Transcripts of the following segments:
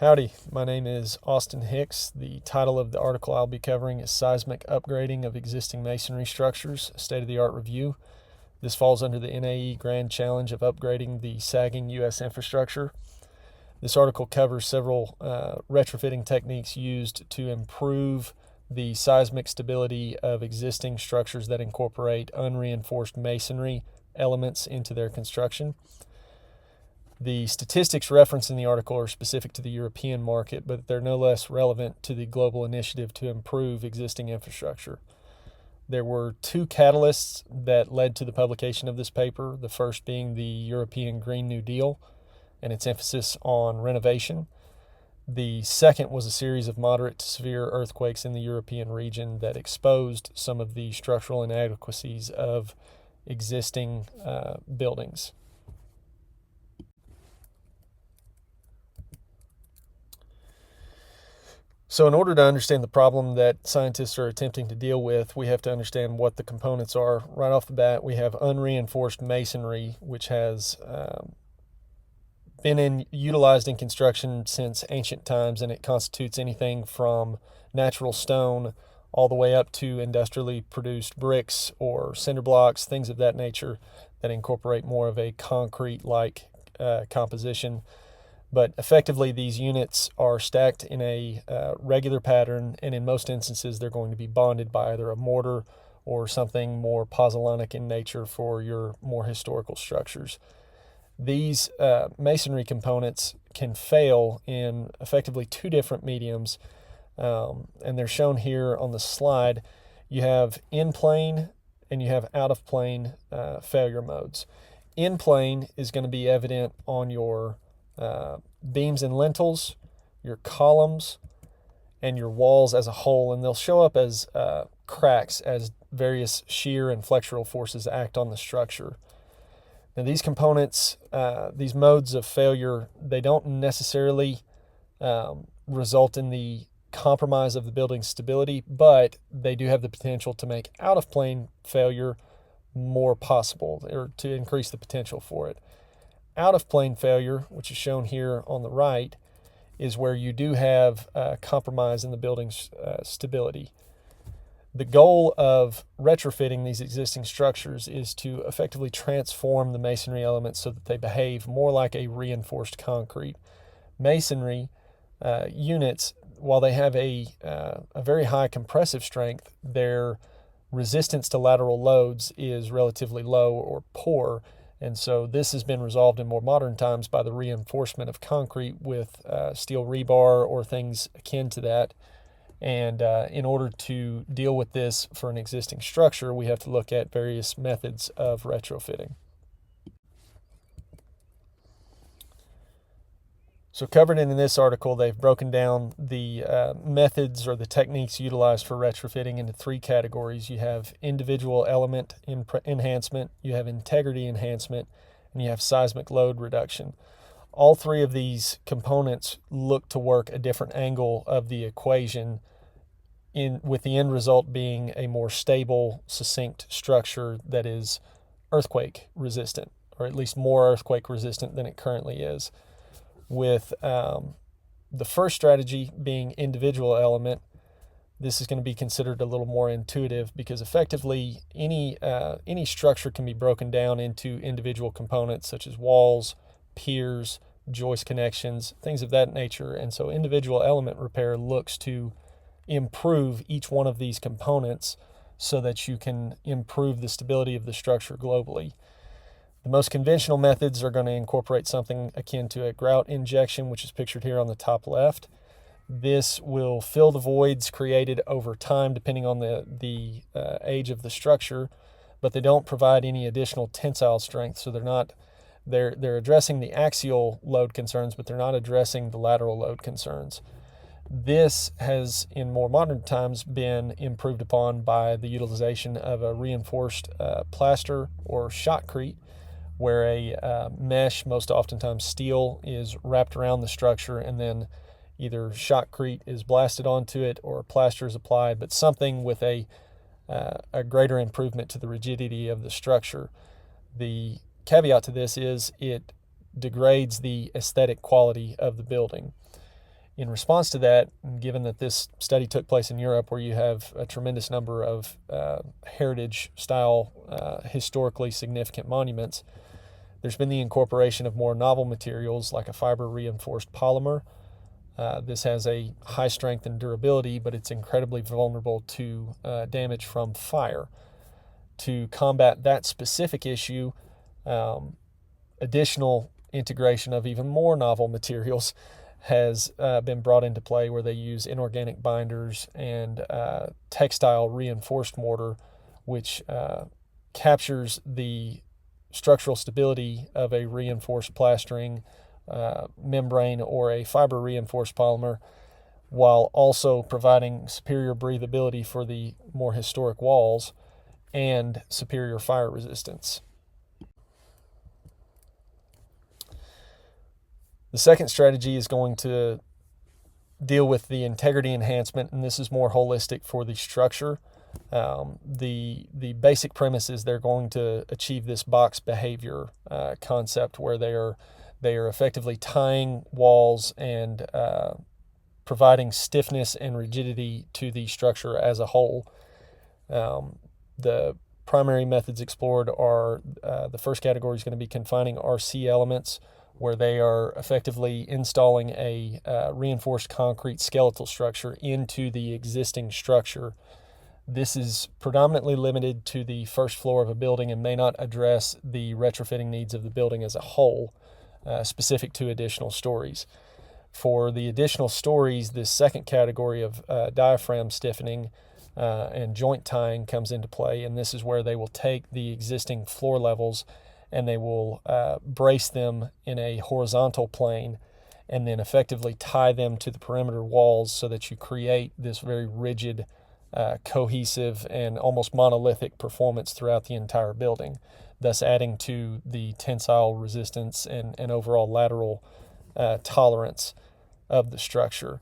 Howdy, my name is Austin Hicks. The title of the article I'll be covering is Seismic Upgrading of Existing Masonry Structures, State-of-the-Art Review. This falls under the NAE Grand Challenge of Upgrading the Sagging U.S. Infrastructure. This article covers several retrofitting techniques used to improve the seismic stability of existing structures that incorporate unreinforced masonry elements into their construction. The statistics referenced in the article are specific to the European market, but they're no less relevant to the global initiative to improve existing infrastructure. There were two catalysts that led to the publication of this paper, the first being the European Green New Deal and its emphasis on renovation. The second was a series of moderate to severe earthquakes in the European region that exposed some of the structural inadequacies of existing buildings. So in order to understand the problem that scientists are attempting to deal with, we have to understand what the components are. Right off the bat, we have unreinforced masonry, which has been utilized in construction since ancient times, and it constitutes anything from natural stone all the way up to industrially produced bricks or cinder blocks, things of that nature that incorporate more of a concrete-like composition. But effectively, these units are stacked in a regular pattern, and in most instances, they're going to be bonded by either a mortar or something more pozzolanic in nature for your more historical structures. These masonry components can fail in effectively two different mediums, and they're shown here on the slide. You have in-plane and you have out-of-plane failure modes. In-plane is going to be evident on your beams and lintels, your columns, and your walls as a whole, and they'll show up as cracks as various shear and flexural forces act on the structure. Now these components, these modes of failure, they don't necessarily result in the compromise of the building's stability, but they do have the potential to make out-of-plane failure more possible, or to increase the potential for it. Out-of-plane failure, which is shown here on the right, is where you do have compromise in the building's stability. The goal of retrofitting these existing structures is to effectively transform the masonry elements so that they behave more like a reinforced concrete. Masonry units, while they have a very high compressive strength, their resistance to lateral loads is relatively low or poor. And so this has been resolved in more modern times by the reinforcement of concrete with steel rebar or things akin to that. And in order to deal with this for an existing structure, we have to look at various methods of retrofitting. So covered in this article, they've broken down the methods or the techniques utilized for retrofitting into three categories. You have individual element enhancement, you have integrity enhancement, and you have seismic load reduction. All three of these components look to work a different angle of the equation, with the end result being a more stable, succinct structure that is earthquake resistant, or at least more earthquake resistant than it currently is. With the first strategy being individual element, this is going to be considered a little more intuitive because effectively any structure can be broken down into individual components such as walls, piers, joist connections, things of that nature. And so individual element repair looks to improve each one of these components so that you can improve the stability of the structure globally. The most conventional methods are going to incorporate something akin to a grout injection, which is pictured here on the top left. This will fill the voids created over time depending on the age of the structure, but they don't provide any additional tensile strength. So they're addressing the axial load concerns, but they're not addressing the lateral load concerns. This has, in more modern times, been improved upon by the utilization of a reinforced plaster or shotcrete, where a mesh, most oftentimes steel, is wrapped around the structure and then either shotcrete is blasted onto it or plaster is applied, but something with a greater improvement to the rigidity of the structure. The caveat to this is it degrades the aesthetic quality of the building. In response to that, given that this study took place in Europe, where you have a tremendous number of heritage-style, historically significant monuments, there's been the incorporation of more novel materials like a fiber-reinforced polymer. This has a high strength and durability, but it's incredibly vulnerable to damage from fire. To combat that specific issue, additional integration of even more novel materials has been brought into play, where they use inorganic binders and textile reinforced mortar, which captures the structural stability of a reinforced plastering membrane or a fiber reinforced polymer, while also providing superior breathability for the more historic walls and superior fire resistance. The second strategy is going to deal with the integrity enhancement, and this is more holistic for the structure. The basic premise is they're going to achieve this box behavior concept, where they are effectively tying walls and providing stiffness and rigidity to the structure as a whole. The primary methods explored are the first category is going to be confining RC elements, where they are effectively installing a reinforced concrete skeletal structure into the existing structure. This is predominantly limited to the first floor of a building and may not address the retrofitting needs of the building as a whole, specific to additional stories. For the additional stories, this second category of diaphragm stiffening and joint tying comes into play, and this is where they will take the existing floor levels and they will brace them in a horizontal plane and then effectively tie them to the perimeter walls, so that you create this very rigid, cohesive, and almost monolithic performance throughout the entire building, thus adding to the tensile resistance and overall lateral tolerance of the structure.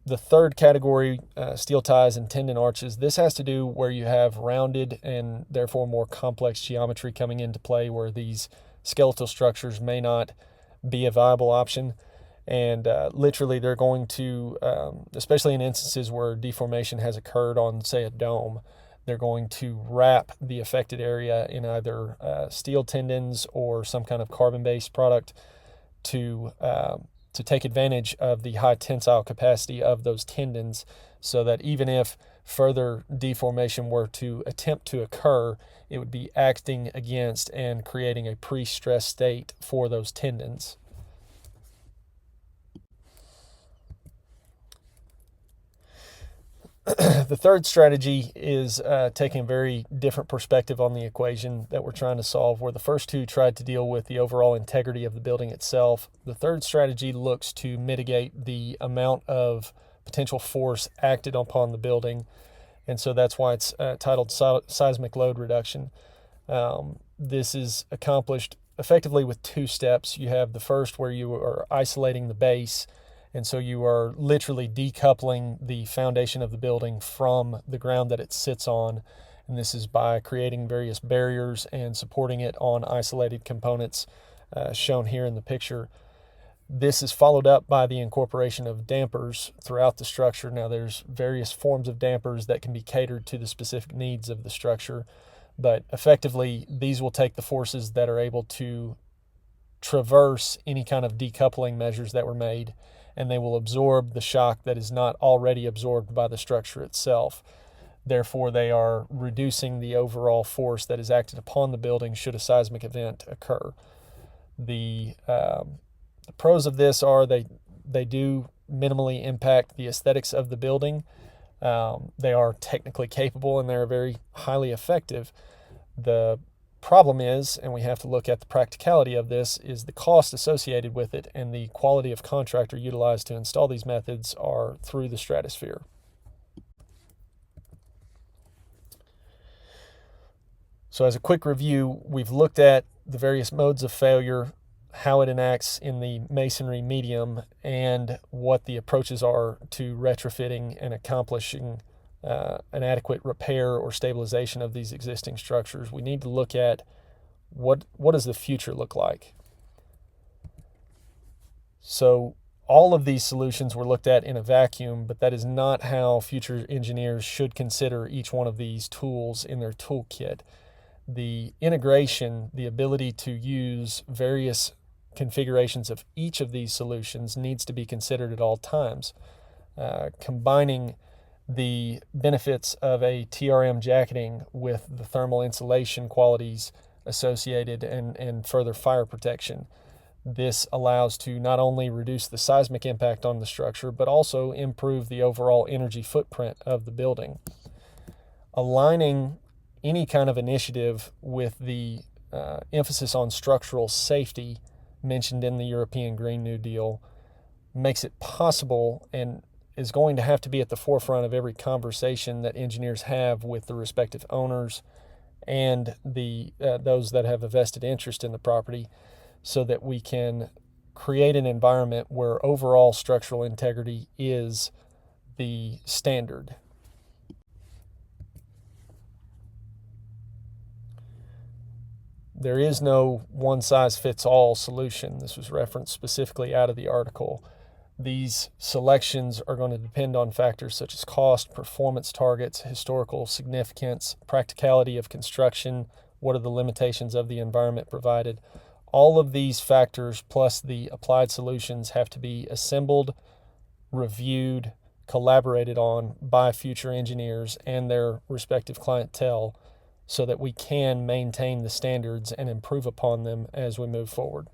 The third category, steel ties and tendon arches, this has to do where you have rounded and therefore more complex geometry coming into play, where these skeletal structures may not be a viable option. And literally they're going to, especially in instances where deformation has occurred on, say, a dome, they're going to wrap the affected area in either steel tendons or some kind of carbon-based product to take advantage of the high tensile capacity of those tendons, so that even if further deformation were to attempt to occur, it would be acting against and creating a pre-stress state for those tendons. The third strategy is taking a very different perspective on the equation that we're trying to solve. Where the first two tried to deal with the overall integrity of the building itself, the third strategy looks to mitigate the amount of potential force acted upon the building, and so that's why it's titled seismic load reduction. This is accomplished effectively with two steps. You have the first, where you are isolating the base, and so you are literally decoupling the foundation of the building from the ground that it sits on. And this is by creating various barriers and supporting it on isolated components shown here in the picture. This is followed up by the incorporation of dampers throughout the structure. Now, there's various forms of dampers that can be catered to the specific needs of the structure, but effectively these will take the forces that are able to traverse any kind of decoupling measures that were made, and they will absorb the shock that is not already absorbed by the structure itself. Therefore, they are reducing the overall force that is acted upon the building should a seismic event occur. The pros of this are they do minimally impact the aesthetics of the building. They are technically capable, and they're very highly effective. The problem is, and we have to look at the practicality of this, is the cost associated with it, and the quality of contractor utilized to install these methods are through the stratosphere. So as a quick review, we've looked at the various modes of failure, how it enacts in the masonry medium, and what the approaches are to retrofitting and accomplishing an adequate repair or stabilization of these existing structures. We need to look at what does the future look like. So all of these solutions were looked at in a vacuum, but that is not how future engineers should consider each one of these tools in their toolkit. The integration, the ability to use various configurations of each of these solutions needs to be considered at all times. Combining the benefits of a TRM jacketing with the thermal insulation qualities associated and further fire protection. This allows to not only reduce the seismic impact on the structure, but also improve the overall energy footprint of the building. Aligning any kind of initiative with the emphasis on structural safety mentioned in the European Green New Deal makes it possible and is going to have to be at the forefront of every conversation that engineers have with the respective owners and those that have a vested interest in the property, so that we can create an environment where overall structural integrity is the standard. There is no one-size-fits-all solution. This was referenced specifically out of the article. These selections are going to depend on factors such as cost, performance targets, historical significance, practicality of construction, what are the limitations of the environment provided. All of these factors plus the applied solutions have to be assembled, reviewed, collaborated on by future engineers and their respective clientele so that we can maintain the standards and improve upon them as we move forward.